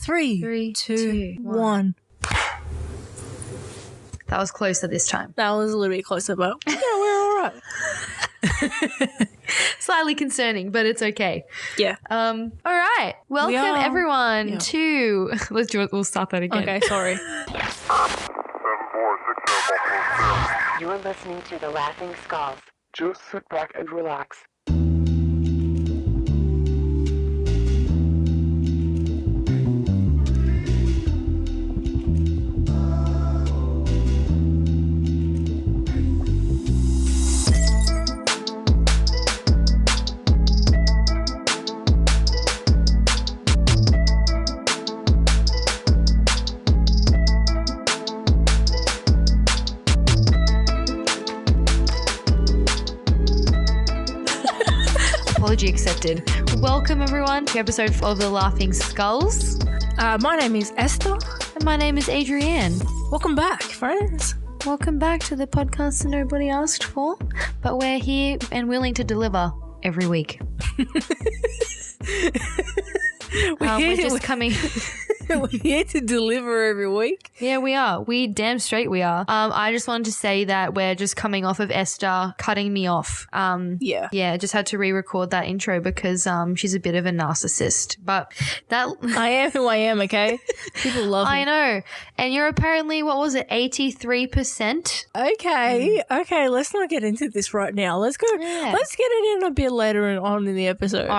3, 2, 1. That was closer this time. That was a little bit closer, but yeah, we're all right. Slightly concerning, but it's okay. Yeah. All right. Welcome everyone to. We'll start that again. Okay, sorry. 746 You're listening to The Laughing Skulls. Just sit back and relax. Apology accepted. Welcome everyone to episode 4 of The Laughing Skulls. My name is Esther. And my name is Adrienne. Welcome back, friends. Welcome back to the podcast that nobody asked for, but we're here and willing to deliver every week. We're just coming. We're here to deliver every week. Yeah, we are. We damn straight we are. I just wanted to say that we're just coming off of Esther cutting me off. Yeah, just had to re-record that intro because she's a bit of a narcissist. But that I am who I am, okay? People love me. I know. And you're apparently, what was it, 83%? Okay, let's not get into this right now. Let's go. Yeah. Let's get it in a bit later on in the episode.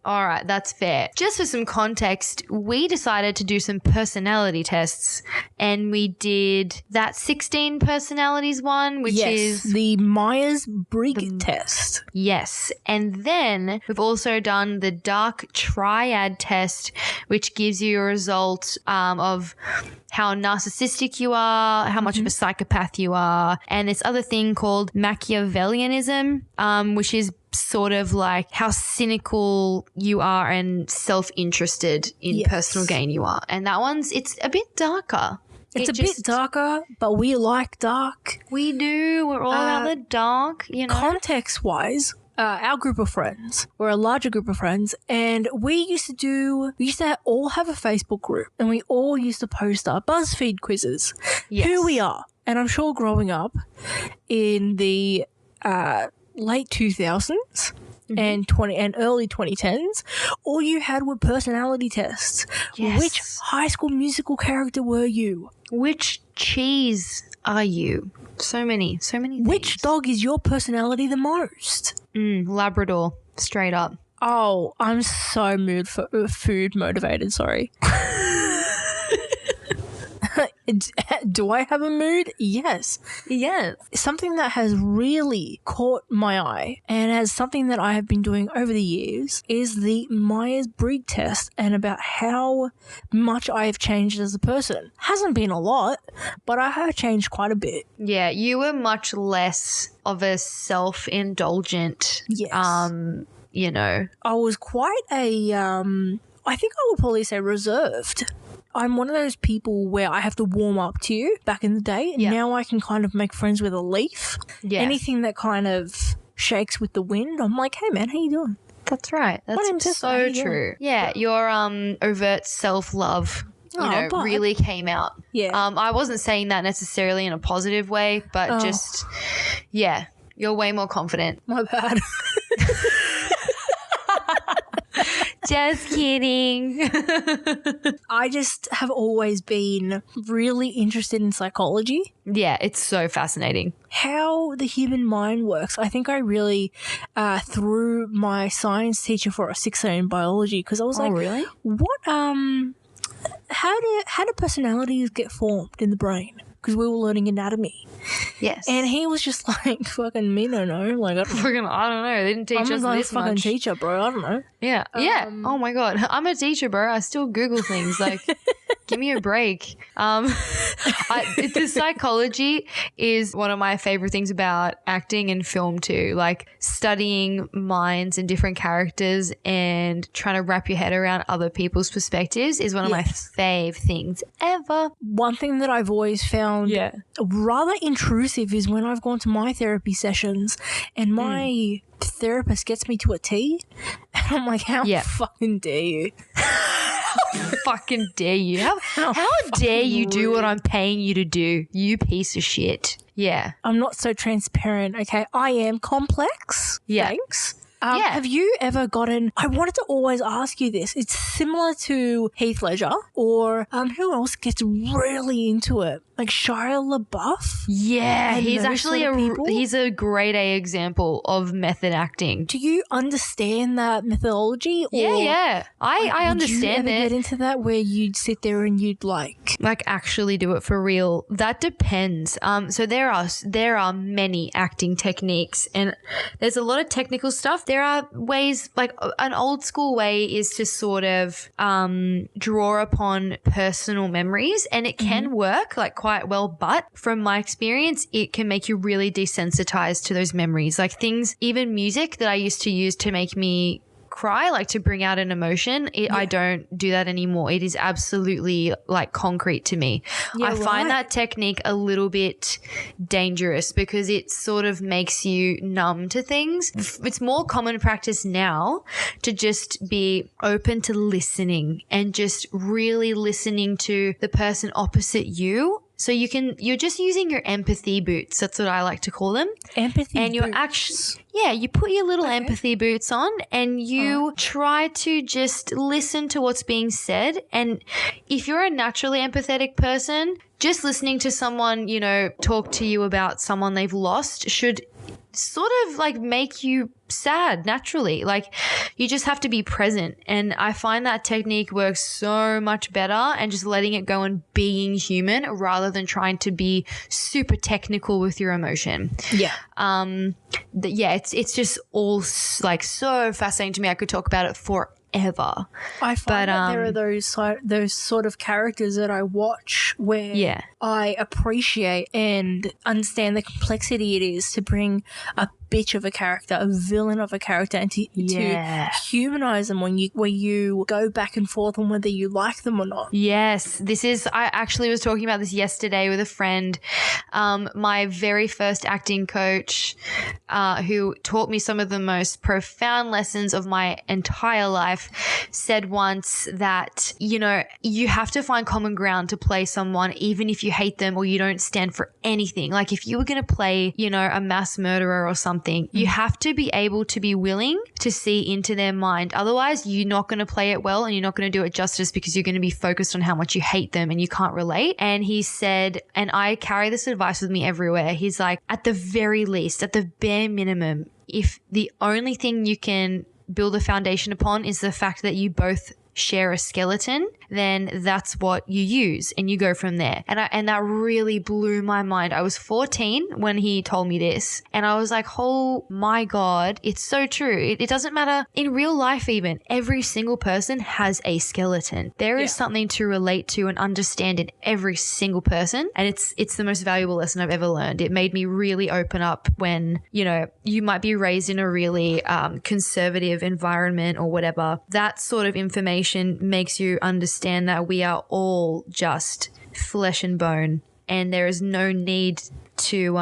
All right, that's fair. Just for some context, we decided to do some personality tests and we did that 16 personalities one, which is the Myers-Briggs test. Yes. And then we've also done the Dark Triad Test, which gives you a result of how narcissistic you are, how much of a psychopath you are, and this other thing called Machiavellianism, which is sort of like how cynical you are and self-interested in personal gain you are. And that one's, it's a bit darker. It's a bit darker, but we like dark. We do. We're all about the dark, you know. Context-wise, our group of friends, we're a larger group of friends, and we used to all have a Facebook group, and we all used to post our BuzzFeed quizzes. Yes. Who we are. And I'm sure growing up in the late 2000s and early 2010s, all you had were personality tests. Yes. Which High School Musical character were you? Which cheese are you? So many things. Which dog is your personality the most? Labrador, straight up. Oh, I'm so food motivated, sorry. Do I have a mood? Yes. Yes. Something that has really caught my eye and as something that I have been doing over the years is the Myers-Briggs test and about how much I have changed as a person. Hasn't been a lot, but I have changed quite a bit. Yeah, you were much less of a self-indulgent, you know. I was quite I think I would probably say reserved. I'm one of those people where I have to warm up to you back in the day. And now I can kind of make friends with a leaf. Yes. Anything that kind of shakes with the wind, I'm like, hey man, how you doing? That's right. That's so true. Yeah, your overt self-love, you know, really came out. Yeah. I wasn't saying that necessarily in a positive way, but just, yeah, you're way more confident. My bad. Just kidding. I just have always been really interested in psychology. Yeah, it's so fascinating. How the human mind works. I think I really threw my science teacher for a 6A in biology because I was like, really? What, how do personalities get formed in the brain? Because we were learning anatomy. Yes. And he was just like, fucking me no know. Like, I don't know. They didn't teach us I'm this a fucking much. teacher, bro. I don't know. Yeah. Oh my God. I'm a teacher, bro. I still Google things. Like, give me a break. The psychology is one of my favorite things about acting and film too. Like studying minds and different characters and trying to wrap your head around other people's perspectives is one of my fave things ever. One thing that I've always found rather intrusive is when I've gone to my therapy sessions and my therapist gets me to a T and I'm like, how fucking dare you? How fucking dare you? How dare you do what I'm paying you to do, you piece of shit. Yeah. I'm not so transparent, okay? I am complex. Yeah. Thanks. Yeah. Have you ever gotten, I wanted to always ask you this. It's similar to Heath Ledger or who else gets really into it? Like Shia LaBeouf? Yeah, And he's those actually sort of people? he's a grade A example of method acting. Do you understand that methodology? Yeah. I understand Would you ever it. get into that where you'd sit there and you'd like Actually do it for real? That depends. So there are many acting techniques, and there's a lot of technical stuff. There are ways, like an old school way is to sort of draw upon personal memories, and it can work like quite well, but from my experience it can make you really desensitized to those memories. Like things, even music that I used to use to make me cry, like to bring out an emotion, I don't do that anymore. It is absolutely like concrete to me. I find that technique a little bit dangerous because it sort of makes you numb to things. It's more common practice now to just be open to listening and just really listening to the person opposite you. So you're just using your empathy boots. That's what I like to call them. empathy And you're boots? actually, you put your little empathy boots on and you try to just listen to what's being said. And if you're a naturally empathetic person, just listening to someone, talk to you about someone they've lost should sort of like make you sad naturally. Like you just have to be present. And I find that technique works so much better, and just letting it go and being human rather than trying to be super technical with your emotion. Yeah. It's just all like so fascinating to me. I could talk about it forever. I find that there are those sort of characters that I watch where I appreciate and understand the complexity it is to bring a bitch of a character, a villain of a character, and to humanize them where you go back and forth on whether you like them or not. Yes, I actually was talking about this yesterday with a friend. My very first acting coach, who taught me some of the most profound lessons of my entire life, said once that, you have to find common ground to play someone, even if you hate them or you don't stand for anything. Like if you were going to play, a mass murderer or something, you have to be able to be willing to see into their mind. Otherwise, you're not going to play it well and you're not going to do it justice because you're going to be focused on how much you hate them and you can't relate. And he said, and I carry this advice with me everywhere, he's like, at the very least, at the bare minimum, if the only thing you can build a foundation upon is the fact that you both share a skeleton, then that's what you use and you go from there. And that really blew my mind. I was 14 when he told me this, and I was like, oh my God, it's so true. It doesn't matter in real life, even every single person has a skeleton. There is something to relate to and understand in every single person. And it's the most valuable lesson I've ever learned. It made me really open up when, you might be raised in a really conservative environment or whatever. That sort of information makes you understand that we are all just flesh and bone, and there is no need to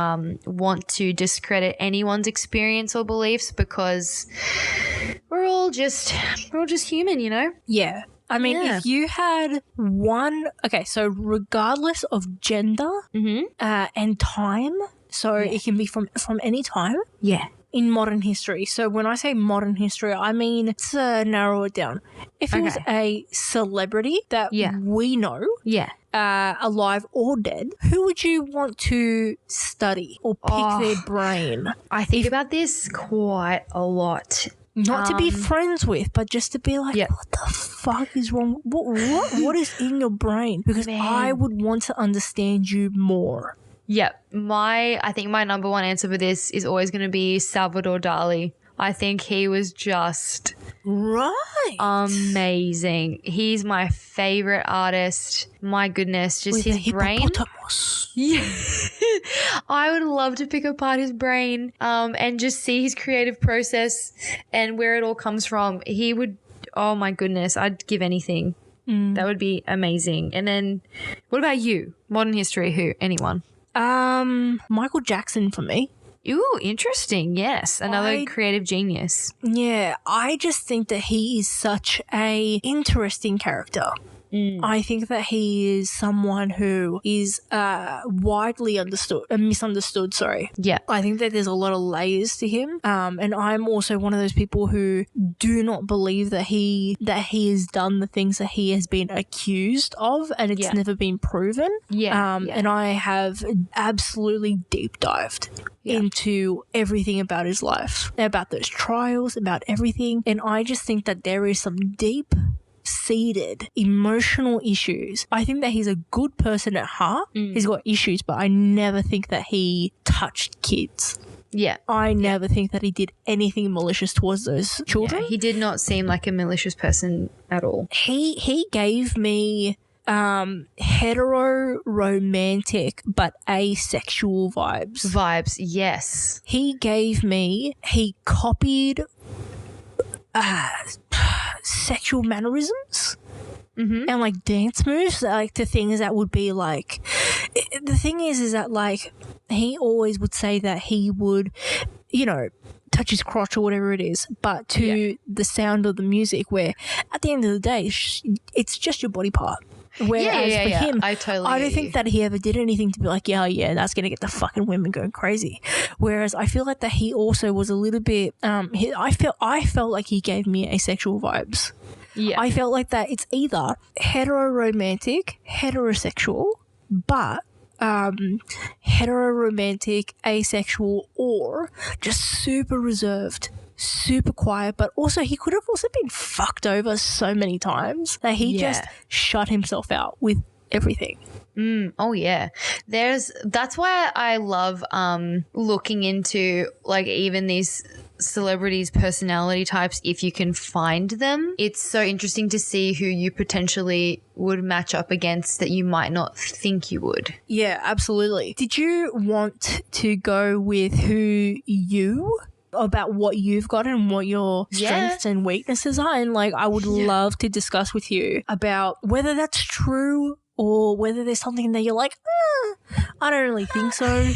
want to discredit anyone's experience or beliefs because we're all just human, Yeah. I mean, if you had so regardless of gender and time, so it can be from any time. Yeah. In modern history. So when I say modern history, I mean, to narrow it down, if it was a celebrity that we know, alive or dead, who would you want to study or pick their brain? I think about this quite a lot. Not to be friends with, but just to be like, what the fuck is wrong? What is in your brain? Because I would want to understand you more. Yep. I think my number one answer for this is always going to be Salvador Dali. I think he was just amazing. He's my favorite artist. My goodness, just with his brain. Yeah. I would love to pick apart his brain and just see his creative process and where it all comes from. He would, oh my goodness, I'd give anything. That would be amazing. And then what about you? Modern history, who? Anyone? Michael Jackson for me. Ooh, interesting. Yes. Another creative genius. Yeah, I just think that he is such a interesting character. I think that he is someone who is widely misunderstood. Sorry. Yeah. I think that there's a lot of layers to him, and I'm also one of those people who do not believe that he has done the things that he has been accused of, and it's never been proven. And I have absolutely deep dived into everything about his life, about those trials, about everything, and I just think that there is some deep seated emotional issues. I think that he's a good person at heart. He's got issues, but I never think that he touched kids. Yeah. I never think that he did anything malicious towards those children. Yeah, he did not seem like a malicious person at all. He gave me hetero romantic but asexual vibes. Yes. He copied sexual mannerisms and like dance moves, like to things that would be like, the thing is that like he always would say that he would, touch his crotch or whatever it is, but to the sound of the music, where at the end of the day it's just your body part. Whereas for him, I don't think that he ever did anything to be like, yeah, that's going to get the fucking women going crazy. Whereas I feel like that he also was a little bit, I felt like he gave me asexual vibes. Yeah. I felt like that it's either hetero-romantic, heterosexual, but hetero-romantic, asexual, or just super reserved, super quiet, but also he could have also been fucked over so many times that he just shut himself out with everything. Oh yeah. That's why I love looking into like even these celebrities' personality types if you can find them. It's so interesting to see who you potentially would match up against that you might not think you would. Yeah, absolutely. Did you want to go with about what you've got and what your strengths and weaknesses are? And like I would love to discuss with you about whether that's true or whether there's something that you're like, I don't really think so.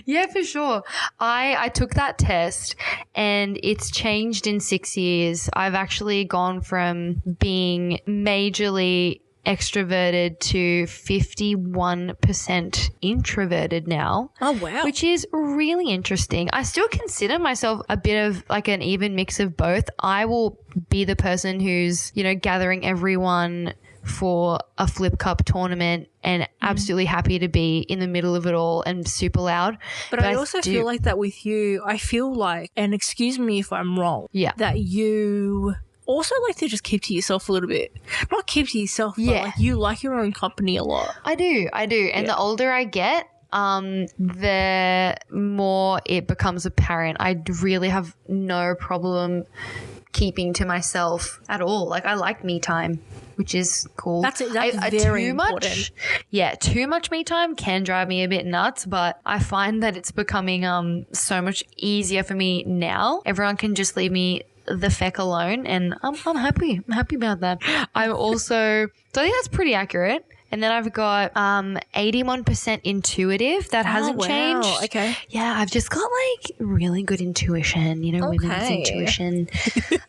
Yeah, for sure. I took that test and it's changed in 6 years. I've actually gone from being majorly extroverted to 51% introverted now. Oh, wow. Which is really interesting. I still consider myself a bit of like an even mix of both. I will be the person who's, gathering everyone for a flip cup tournament and absolutely happy to be in the middle of it all and super loud. But I also feel like that with you. I feel like, and excuse me if I'm wrong, that you also like to just keep to yourself a little bit. Not keep to yourself, but like you like your own company a lot. I do. And the older I get, the more it becomes apparent. I really have no problem keeping to myself at all. Like I like me time, which is cool. That's very important. Too much me time can drive me a bit nuts, but I find that it's becoming so much easier for me now. Everyone can just leave me the feck alone, and I'm happy. I'm happy about that. I'm also, so I think that's pretty accurate. And then I've got 81% intuitive. That hasn't changed. Okay. Yeah, I've just got like really good intuition, women's intuition.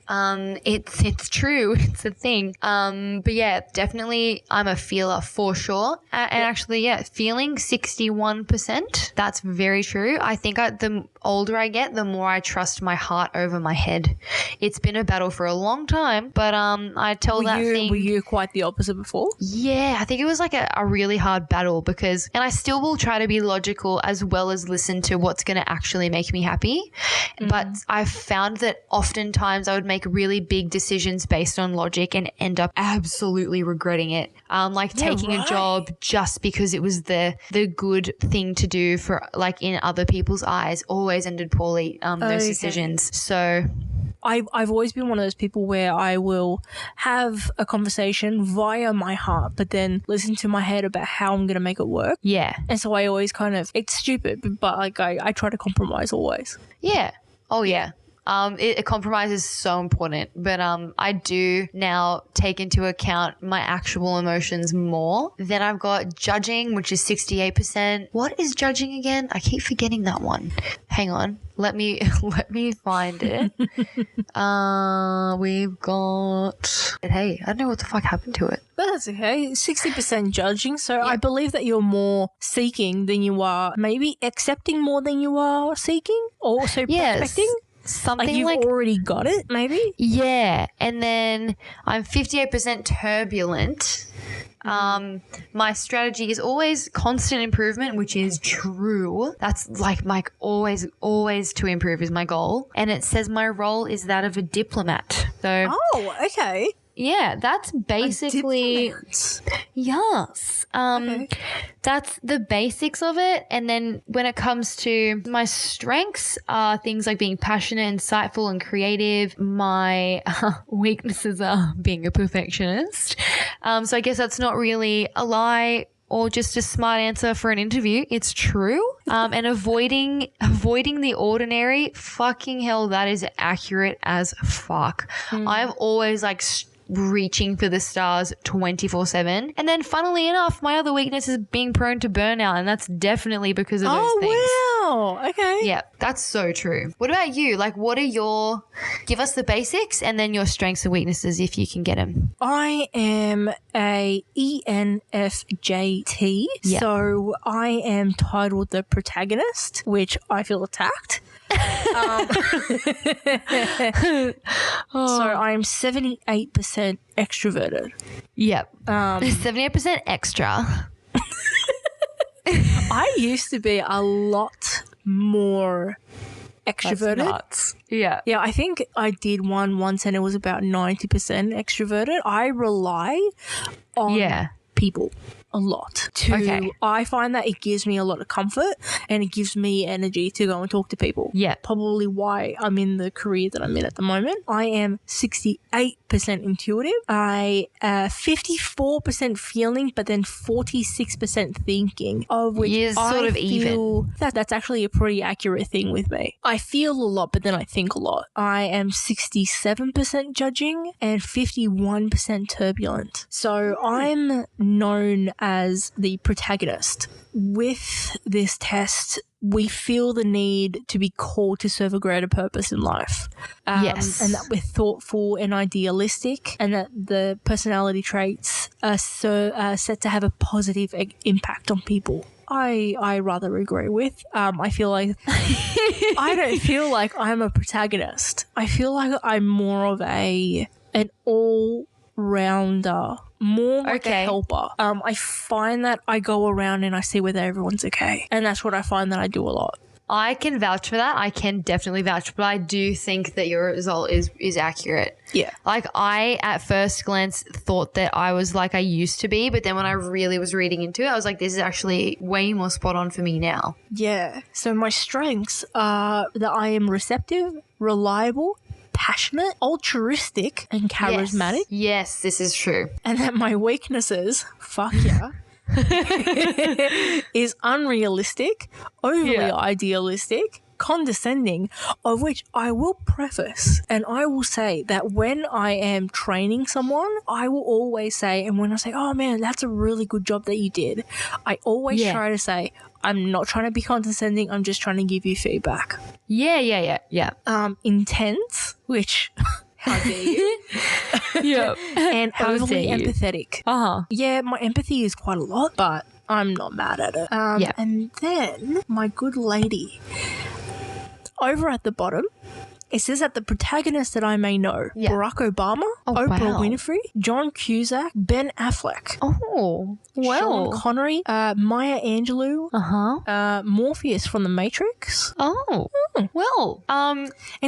It's true. It's a thing. But yeah, definitely I'm a feeler for sure. And actually, feeling 61%. That's very true. I think the older I get, the more I trust my heart over my head. It's been a battle for a long time, but I tell thing. Were you quite the opposite before? Yeah, I think it was like a really hard battle and I still will try to be logical as well as listen to what's going to actually make me happy. But I've found that oftentimes I would make really big decisions based on logic and end up absolutely regretting it. Like taking a job just because it was the good thing to do for like in other people's eyes always ended poorly, those decisions. So I've always been one of those people where I will have a conversation via my heart, but then listen to my head about how I'm going to make it work. Yeah. And so I always it's stupid, but like I try to compromise always. Yeah. Oh, yeah. A compromise is so important, but I do now take into account my actual emotions more. Then I've got judging, which is 68%. What is judging again? I keep forgetting that one. Hang on. Let me find it. We've got. Hey, I don't know what the fuck happened to it. But that's okay. 60% judging. So I believe that you're more seeking than you are maybe accepting more than you are seeking, or also prospecting. Something like you've already got it, maybe? Yeah. And then I'm 58% turbulent. My strategy is always constant improvement, which is true. That's like my always to improve is my goal. And it says my role is that of a diplomat. So okay. Yeah, that's basically yes. Okay. That's the basics of it. And then when it comes to my strengths are things like being passionate, insightful, and creative. My weaknesses are being a perfectionist. So I guess that's not really a lie or just a smart answer for an interview. It's true. And avoiding the ordinary. Fucking hell, that is accurate as fuck. I'm always like reaching for the stars 24/7. And then funnily enough, my other weakness is being prone to burnout, and that's definitely because of those things. Oh, wow. Okay. Yeah, that's so true. What about you? Like, what are give us the basics and then your strengths and weaknesses if you can get them. I am a ENFJT, so I am titled the protagonist, which I feel attacked. So I'm 78% extroverted. Yep. 78% extra. I used to be a lot more extroverted. That's nuts. Yeah. Yeah, I think I did one once and it was about 90% extroverted. I rely on people a lot. I find that it gives me a lot of comfort and it gives me energy to go and talk to people. Yeah. Probably why I'm in the career that I'm in at the moment. I am 68% intuitive. I 54% feeling, but then 46% thinking, of which is I sort of feel that's actually a pretty accurate thing with me. I feel a lot, but then I think a lot. I am 67% judging and 51% turbulent. So I'm known as the protagonist. With this test, we feel the need to be called to serve a greater purpose in life. Yes. And that we're thoughtful and idealistic, and that the personality traits are set to have a positive impact on people. I rather agree with. I feel like I don't feel like I'm a protagonist. I feel like I'm more of an all-rounder, more like a helper. I find that I go around and I see whether everyone's okay. And that's what I find that I do a lot. I can vouch for that. I can definitely vouch, but I do think that your result is accurate. Yeah. Like I, at first glance, thought that I was like I used to be, but then when I really was reading into it, I was like, this is actually way more spot on for me now. Yeah. So my strengths are that I am receptive, reliable, passionate, altruistic, and charismatic. Yes, this is true. And that my weaknesses, fuck yeah, is unrealistic, overly idealistic, condescending, of which I will preface and I will say that when I am training someone, I will always say, and when I say, oh man, that's a really good job that you did, I always try to say, I'm not trying to be condescending, I'm just trying to give you feedback. Yeah. Intense, which... How dare you? Yeah. And overly empathetic. Yeah, my empathy is quite a lot, but I'm not mad at it. And then my good lady, over at the bottom, it says that the protagonists that I may know, Barack Obama, Oprah Winfrey, John Cusack, Ben Affleck, Sean Connery, Maya Angelou, Morpheus from The Matrix, and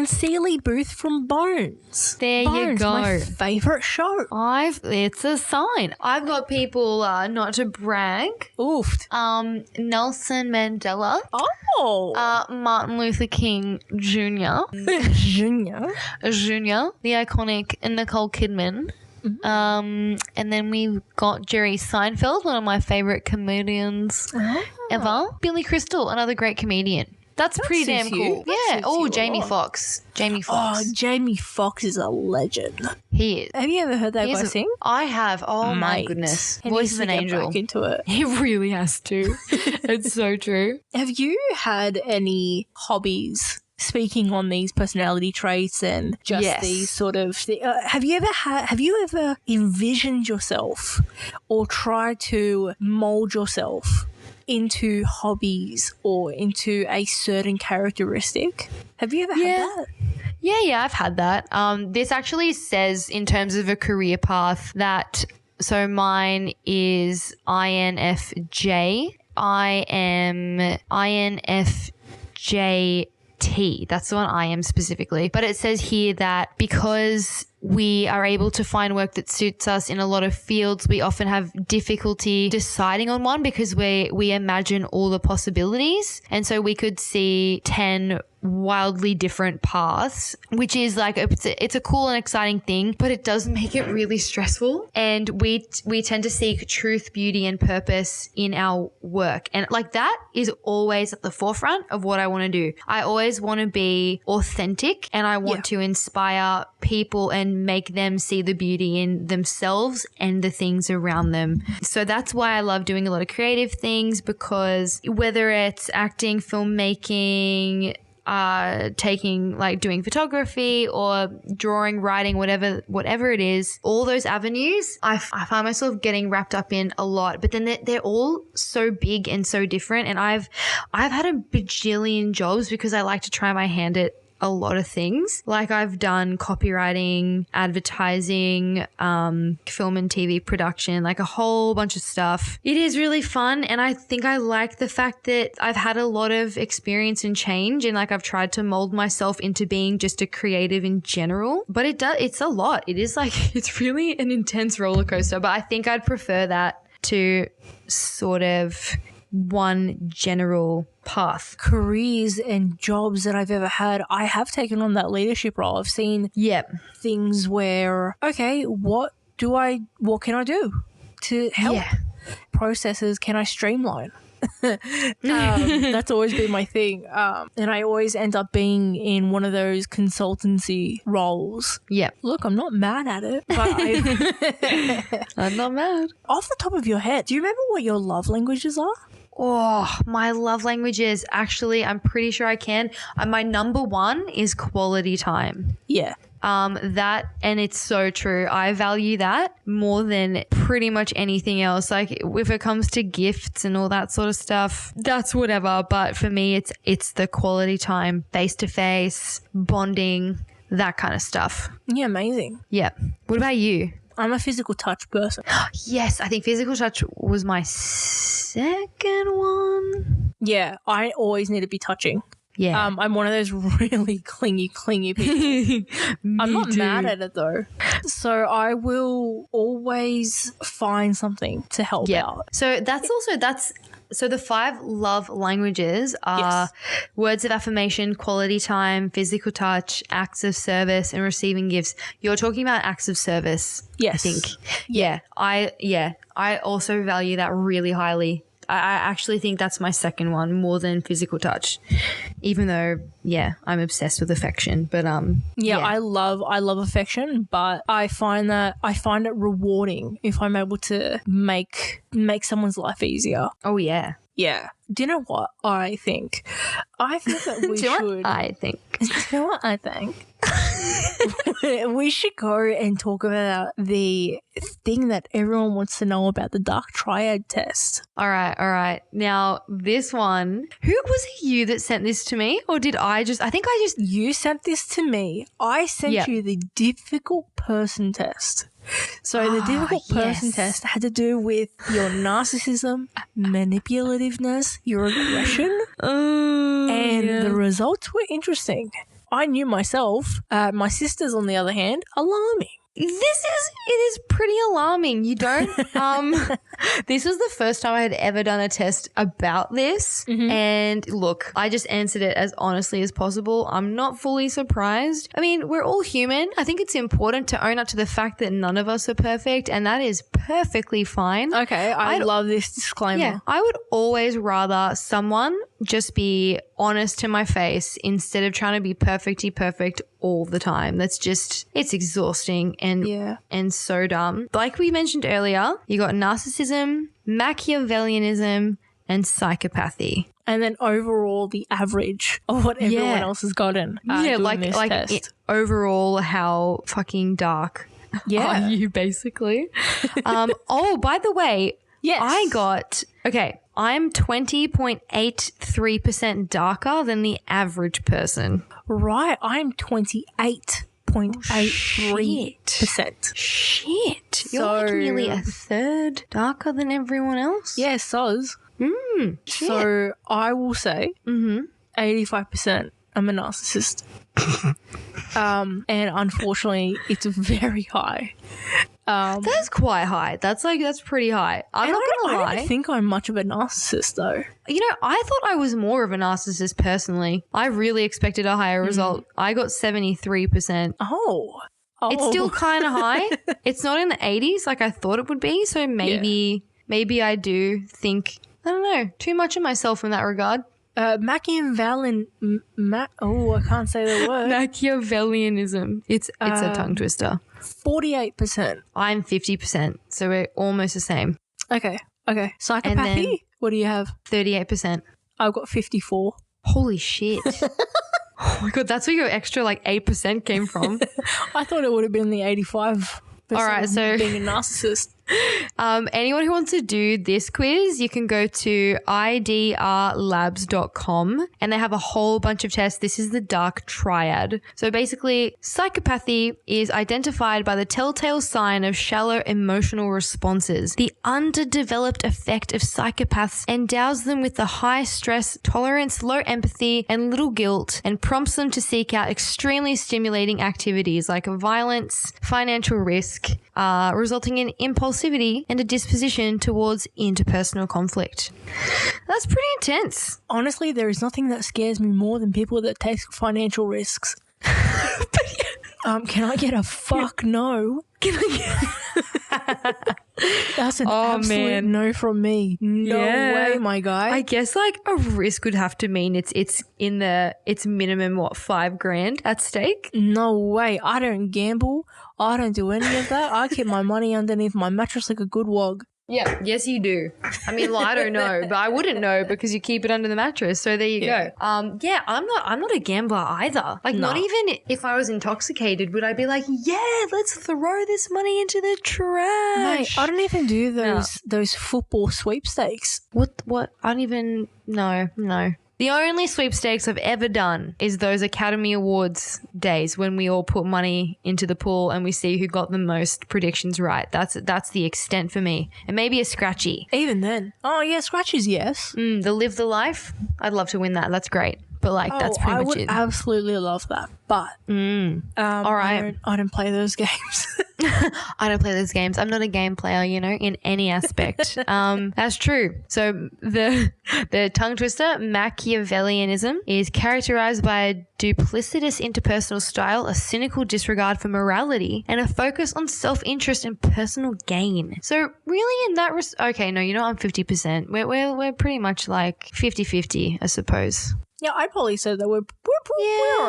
Celie Booth from Bones. There you go. My favourite show. It's a sign. I've got people, not to brag. Oofed. Nelson Mandela. Martin Luther King Jr. Junior, the iconic Nicole Kidman. And then we've got Jerry Seinfeld, one of my favorite comedians ever. Billy Crystal, another great comedian. That's pretty damn suits you. cool. That Yeah. suits Oh, you a Jamie lot. Foxx. Jamie Oh, Foxx. Jamie Foxx is a legend. He is. Have you ever heard that guy sing? I have. Oh my Mate, goodness. he Voice needs of to an get angel. back into it. He really has to. It's so true. Have you had any hobbies? Speaking on these personality traits and just Yes. these sort of, have you ever envisioned yourself or tried to mold yourself into hobbies or into a certain characteristic? Have you ever had that? Yeah, I've had that. This actually says in terms of a career path that, so mine is INFJ. I am INFJT. That's the one I am specifically. But it says here that because we are able to find work that suits us in a lot of fields, we often have difficulty deciding on one because we imagine all the possibilities. And so we could see 10 wildly different paths, which is like it's a cool and exciting thing, but it does make it really stressful. And we tend to seek truth, beauty, and purpose in our work, and like that is always at the forefront of what I want to do. I always want to be authentic, and I want to inspire people and make them see the beauty in themselves and the things around them. So that's why I love doing a lot of creative things, because whether it's acting, filmmaking, doing photography or drawing, writing, whatever it is, all those avenues, I find myself getting wrapped up in a lot. But then they're all so big and so different. And I've had a bajillion jobs because I like to try my hand at a lot of things. Like I've done copywriting, advertising, film and TV production, like a whole bunch of stuff. It is really fun, and I think I like the fact that I've had a lot of experience and change, and like I've tried to mold myself into being just a creative in general. But it's a lot. It is like, it's really an intense roller coaster, but I think I'd prefer that to sort of one general path. Careers and jobs that I've ever had, I have taken on that leadership role. I've seen things where, okay, what can I do to help? Yeah. Processes can I streamline? That's always been my thing. And I always end up being in one of those consultancy roles. Yeah. Look, I'm not mad at it, but I'm not mad. Off the top of your head, do you remember what your love languages are? Oh, my love languages. Actually, I'm pretty sure I can. My number one is quality time. Yeah. That, and it's so true. I value that more than pretty much anything else. Like if it comes to gifts and all that sort of stuff, that's whatever. But for me, it's the quality time, face to face, bonding, that kind of stuff. Yeah, amazing. Yeah. What about you? I'm a physical touch person. Yes, I think physical touch was my second one. Yeah, I always need to be touching. Yeah. I'm one of those really clingy people. I'm not mad at it though. So I will always find something to help out. So so the 5 love languages are words of affirmation, quality time, physical touch, acts of service, and receiving gifts. You're talking about acts of service, Yes. I think. Yeah. I also value that really highly. I actually think that's my second one more than physical touch, even though, I'm obsessed with affection. But I love affection, but I find it rewarding if I'm able to make someone's life easier. Oh yeah. Yeah. Do you know what I think? I think that we Do you know should. what I think? Do you know what I think? We should go and talk about the thing that everyone wants to know about, the Dark Triad Test. All right. Now, this one, was it you that sent this to me? Or did I just, You sent this to me. I sent you the difficult person test. So the difficult person test had to do with your narcissism, manipulativeness, your aggression, and the results were interesting. I knew myself. My sister's, on the other hand, alarming. It is pretty alarming. You don't, this was the first time I had ever done a test about this. Mm-hmm. And look, I just answered it as honestly as possible. I'm not fully surprised. I mean, we're all human. I think it's important to own up to the fact that none of us are perfect, and that is perfectly fine. Okay, I love this disclaimer. Yeah, I would always rather someone just be honest to my face instead of trying to be perfectly perfect all the time. That's just, it's exhausting and so dumb. Like we mentioned earlier, you got narcissism, Machiavellianism, and psychopathy. And then overall, the average of what everyone else has gotten. Doing this test. Overall, how fucking dark are you, basically? Oh, by the way, yes. I'm 20.83% darker than the average person. Right, I'm 28.83%. Shit. You're like nearly a third darker than everyone else? Yeah, soz. Shit. So I will say 85% I'm a narcissist. And unfortunately, it's very high. That's quite high. That's pretty high. I'm not going to lie. I don't think I'm much of a narcissist, though. You know, I thought I was more of a narcissist personally. I really expected a higher result. I got 73%. Oh. It's still kind of high. It's not in the 80s like I thought it would be. So maybe I do think, I don't know, too much of myself in that regard. Machiavellian. I can't say the word. Machiavellianism. It's a tongue twister. 48%. I'm 50%, so we're almost the same. Okay. Psychopathy? What do you have? 38%. I've got 54. Holy shit. Oh my God, that's where your extra 8% came from. I thought it would have been the 85%. All right, so being a narcissist. Anyone who wants to do this quiz, you can go to idrlabs.com and they have a whole bunch of tests. This is the Dark Triad. So basically, psychopathy is identified by the telltale sign of shallow emotional responses. The underdeveloped effect of psychopaths endows them with the high stress tolerance, low empathy, and little guilt, and prompts them to seek out extremely stimulating activities like violence, financial risk, resulting in impulsivity and a disposition towards interpersonal conflict. That's pretty intense. Honestly, there is nothing that scares me more than people that take financial risks. Can I get a fuck no? That's an absolute no from me. No way, my guy. I guess a risk would have to mean it's minimum $5,000 at stake. No way. I don't gamble. I don't do any of that. I keep my money underneath my mattress like a good wog. Yeah, yes you do. I mean, I don't know, but I wouldn't know because you keep it under the mattress. So there you go. I'm not a gambler either. Not even if I was intoxicated would I be like, yeah, let's throw this money into the trash. Mate, I don't even do those football sweepstakes. What? I don't even no. The only sweepstakes I've ever done is those Academy Awards days when we all put money into the pool and we see who got the most predictions right. That's the extent for me. And maybe a scratchy. Even then. Oh, yeah, scratchies, yes. The Live the Life. I'd love to win that. That's great. But that's pretty much it. I would absolutely love that. But all right. I don't play those games. I don't play those games. I'm not a game player, in any aspect. That's true. So the tongue twister, Machiavellianism, is characterized by a duplicitous interpersonal style, a cynical disregard for morality, and a focus on self-interest and personal gain. So really in that okay, no, I'm 50%. We're pretty much 50-50, I suppose. Yeah, I'd probably say that we're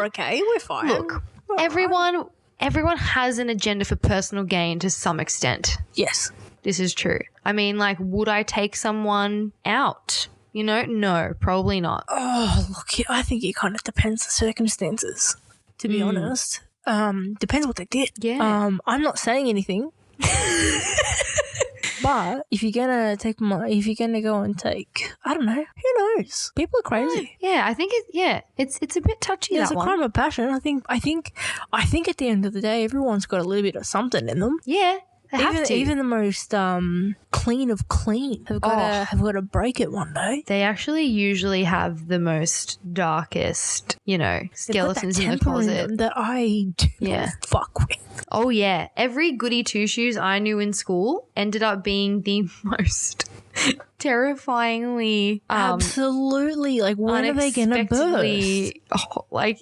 okay. We're fine. Look, everyone has an agenda for personal gain to some extent. Yes. This is true. I mean, would I take someone out? No, probably not. Oh, look, I think it kind of depends the circumstances, to be honest. Depends what they did. Yeah. I'm not saying anything. But if you're gonna go and take, I don't know, who knows? People are crazy. Yeah, I think it's a bit touchy. Yeah, it's a crime of passion. I think at the end of the day, everyone's got a little bit of something in them. Yeah, they have to. Even the most clean of clean have got to break it one day. They actually usually have the most darkest, skeletons in the closet that I do not fuck with. Oh yeah, every goody two shoes I knew in school ended up being the most terrifyingly absolutely when are they gonna burst?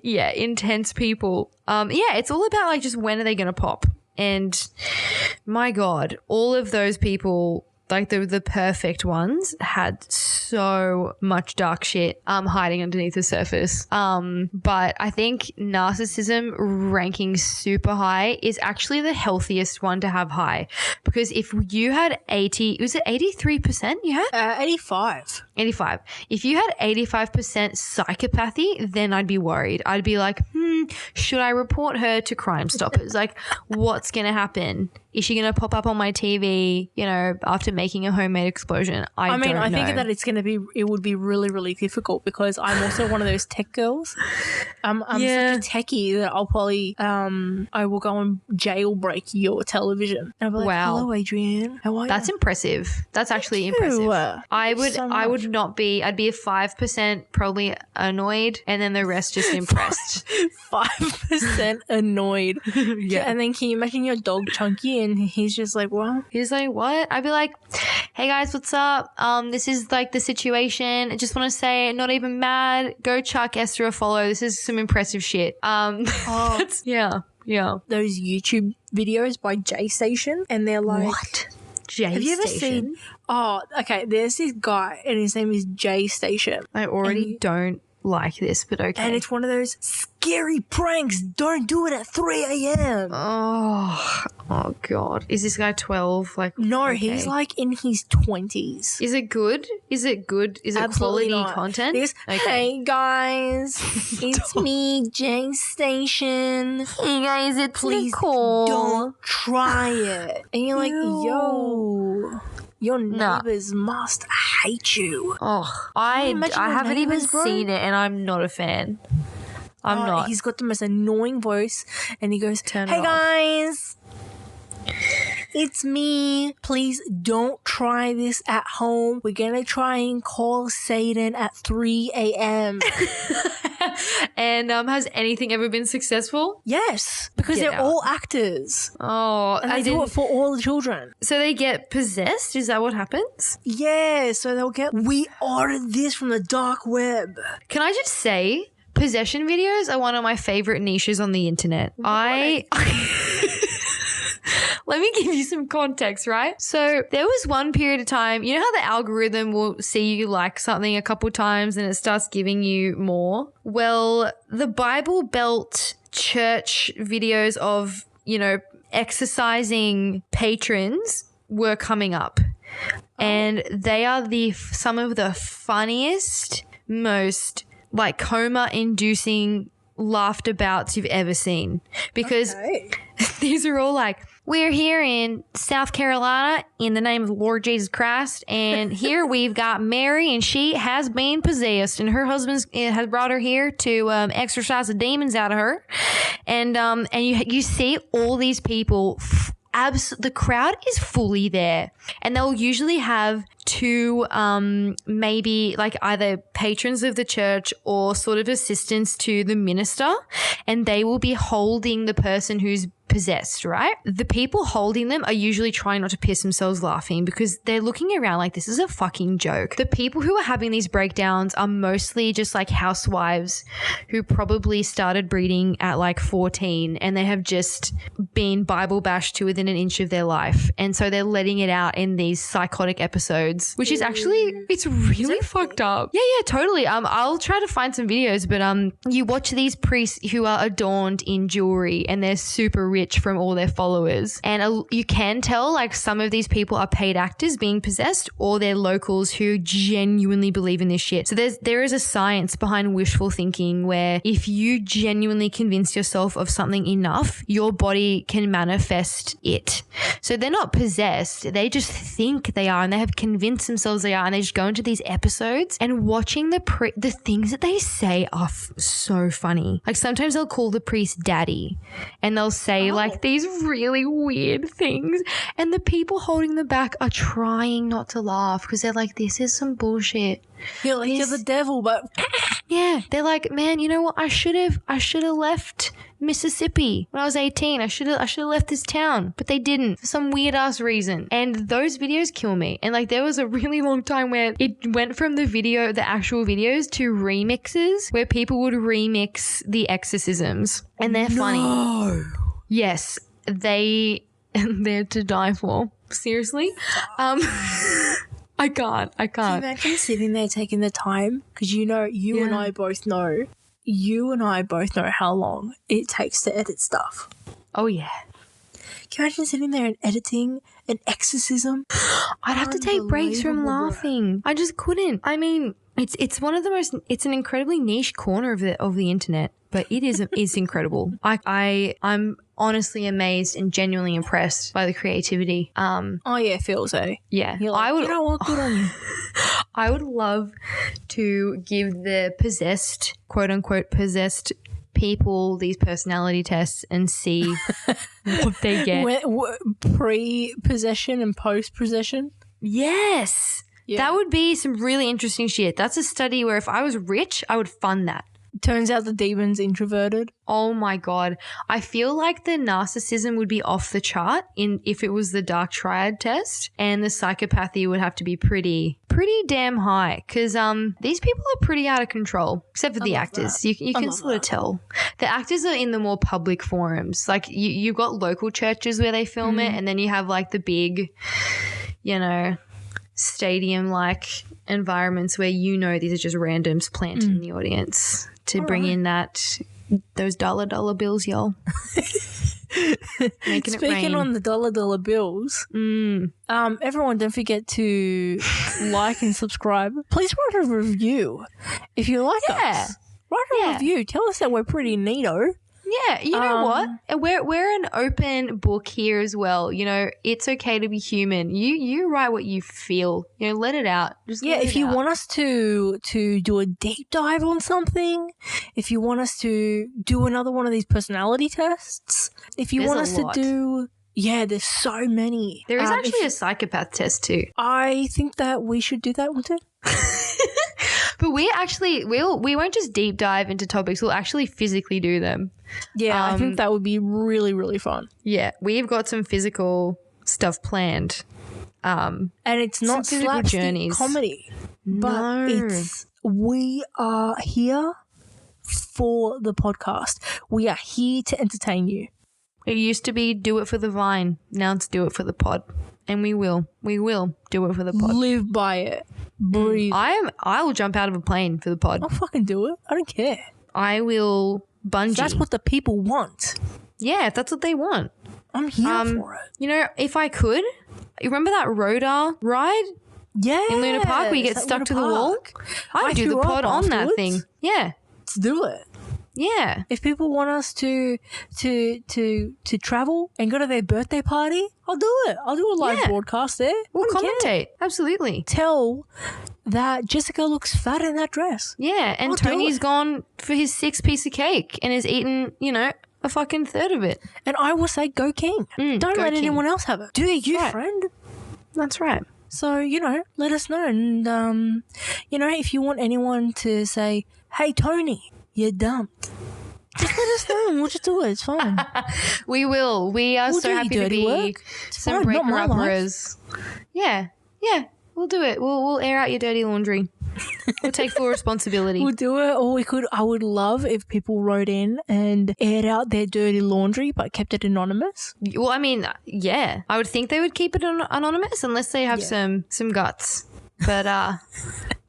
Intense people. It's all about just when are they gonna pop? And my God, all of those people like the perfect ones had so much dark shit hiding underneath the surface. But I think narcissism ranking super high is actually the healthiest one to have high, because if you had 83% you had? 85. 85. If you had 85% psychopathy, then I'd be worried. I'd be like, should I report her to Crime Stoppers? Like, what's going to happen? Is she going to pop up on my TV, after making a homemade explosion? I don't know. I think that it would be really, really difficult, because I'm also one of those tech girls. I'm such a techie that I'll probably, I will go and jailbreak your television. And I'll be like, wow. Hello, Adrienne. How are you? That's impressive. That's actually impressive. I would not be, I'd be a 5% probably annoyed, and then the rest just impressed. 5% annoyed. Yeah. And then can you imagine your dog Chunky, and he's just like, what? He's like, what? I'd be like, hey guys, what's up? This is like the situation. I just want to say, not even mad. Go chuck Esther a follow. This is some impressive shit. Yeah. Those YouTube videos by J Station, and they're like, what? J have you ever Station? seen? Oh, okay. There's this guy, and his name is J Station. I already don't like this, but okay. And it's one of those scary pranks. Don't do it at 3 a.m. Oh God. Is this guy 12? Like, No, okay. he's like in his 20s. Is it good? Is it Absolutely quality not. content? He goes, hey guys, it's me, J Station. Hey guys, it's Please Nicole. don't try it. And you're like, Ew. yo, your neighbors must hate you. Oh, I imagine your haven't even neighbours, bro? seen it, and I'm not a fan. I'm not. He's got the most annoying voice, and he goes, Turn it hey off. guys, it's me. Please don't try this at home. We're gonna try and call Satan at 3 a.m. And has anything ever been successful? Yes, because Get they're out. all actors. Oh, And they do it for all the children. So they get possessed? Is that what happens? Yeah, so they'll get, we ordered this from the dark web. Can I just say, possession videos are one of my favorite niches on the internet. Let me give you some context, right? So there was one period of time, you know how the algorithm will see you like something a couple times and it starts giving you more? Well, the Bible Belt church videos of, exercising patrons were coming up. And they are some of the funniest, most like coma-inducing laughter bouts you've ever seen. Because these are all like, we're here in South Carolina in the name of the Lord Jesus Christ, and here we've got Mary, and she has been possessed, and her husband has brought her here to exorcise the demons out of her. And you see all these people. The crowd is fully there, and they'll usually have two maybe like either patrons of the church or sort of assistants to the minister, and they will be holding the person who's possessed, right? The people holding them are usually trying not to piss themselves laughing because they're looking around like this is a fucking joke. The people who are having these breakdowns are mostly just like housewives who probably started breeding at like 14 and they have just been Bible bashed to within an inch of their life. And so they're letting it out in these psychotic episodes, which is actually, it's really fucked up. Yeah, totally. I'll try to find some videos, but you watch these priests who are adorned in jewelry and they're super rich from all their followers, and you can tell like some of these people are paid actors being possessed or they're locals who genuinely believe in this shit. So there is a science behind wishful thinking where if you genuinely convince yourself of something enough, your body can manifest it. So they're not possessed, they just think they are, and they have convinced themselves they are, and they just go into these episodes and watching the things that they say are so funny. Like sometimes they'll call the priest daddy and they'll say like these really weird things, and the people holding them back are trying not to laugh because they're like, this is some bullshit. You're like, you're the devil, but yeah, they're like, man, you know what? I should have left Mississippi when I was 18. I should have left this town, but they didn't for some weird ass reason. And those videos kill me. And like there was a really long time where it went from the actual videos to remixes where people would remix the exorcisms, and they're funny. Yes, they're to die for. Seriously. I can't. Can you imagine sitting there taking the time? Because you and I both know how long it takes to edit stuff. Oh, yeah. Can you imagine sitting there and editing an exorcism? I'd have to take breaks from laughing. I just couldn't. I mean, it's one of the most. It's an incredibly niche corner of the internet, but it's incredible. I'm honestly amazed and genuinely impressed by the creativity. Oh yeah, feels Yeah, You're like, you know what? Good on you. I would love to give the possessed, quote unquote, possessed people these personality tests and see what they get. Pre-possession and post-possession? Yes. Yeah. That would be some really interesting shit. That's a study where if I was rich, I would fund that. Turns out the demon's introverted. Oh my God. I feel like the narcissism would be off the chart if it was the Dark Triad test, and the psychopathy would have to be pretty damn high, because these people are pretty out of control, except for the actors. You can sort of tell. The actors are in the more public forums. Like you've got local churches where they film it, and then you have like the big, stadium-like environments where these are just randoms planted in the audience to bring in those dollar bills, y'all. Making it rain. Speaking on the dollar bills, everyone don't forget to like and subscribe. Please write a review if you like us. Write a review. Tell us that we're pretty neato. Yeah, you know what? We're an open book here as well. It's okay to be human. You write what you feel. Let it out. Just if you want us to do a deep dive on something, if you want us to do another one of these personality tests, if you want us to do. Yeah, there's so many. There is actually a psychopath test too. I think that we should do that one too. But we won't just deep dive into topics. We'll actually physically do them. Yeah, I think that would be really, really fun. Yeah, we've got some physical stuff planned. And it's not slapstick comedy. But we are here for the podcast. We are here to entertain you. It used to be do it for the vine. Now it's do it for the pod. And we will do it for the pod. Live by it. Breathe. I will jump out of a plane for the pod. I'll fucking do it. I don't care. I will bungee. That's what the people want. Yeah, if that's what they want. I'm here for it. If I could, you remember that Rotor ride? Yeah. In Luna Park where you get stuck to the wall? I do the pod on that thing. Yeah. Let's do it. Yeah. If people want us to travel and go to their birthday party, I'll do it. I'll do a live broadcast there. We'll commentate. Absolutely. Tell that Jessica looks fat in that dress. Yeah, and Tony's gone for his 6th piece of cake and has eaten, a fucking third of it. And I will say go king. Don't let anyone else have it. Do you, friend? That's right. So, let us know. And, if you want anyone to say, hey, Tony, you're dumped. Just let us know and we'll just do it. It's fine. We will. We are so happy to be some breaker-uppers. Yeah. Yeah. We'll do it. We'll air out your dirty laundry. We'll take full responsibility. We'll do it. Or I would love if people wrote in and aired out their dirty laundry but kept it anonymous. Well, I mean, yeah. I would think they would keep it anonymous unless they have some guts. But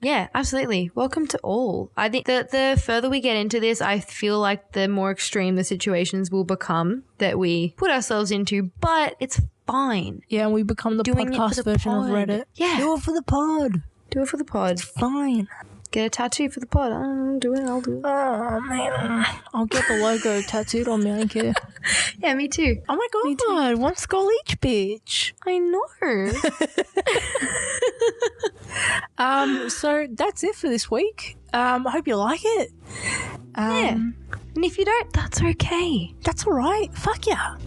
yeah, absolutely. Welcome to all. I think that the further we get into this, I feel like the more extreme the situations will become that we put ourselves into, but it's fine. Yeah, and we become the podcast version of Reddit. Yeah. Do it for the pod. Do it for the pod. It's fine. Get a tattoo for the pod. I'll do it. Oh, man. I'll get the logo tattooed on me. I don't care. Yeah, me too. Oh, my God. One skull each, bitch. I know. So that's it for this week. I hope you like it. Yeah. And if you don't, that's okay. That's all right. Fuck yeah.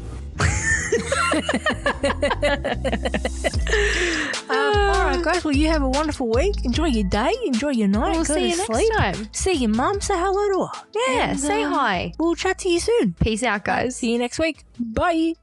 All right, guys. Well, you have a wonderful week. Enjoy your day. Enjoy your night. We'll see you next time. See your mum. Say hello to her. Yeah. And, say hi. We'll chat to you soon. Peace out, guys. See you next week. Bye.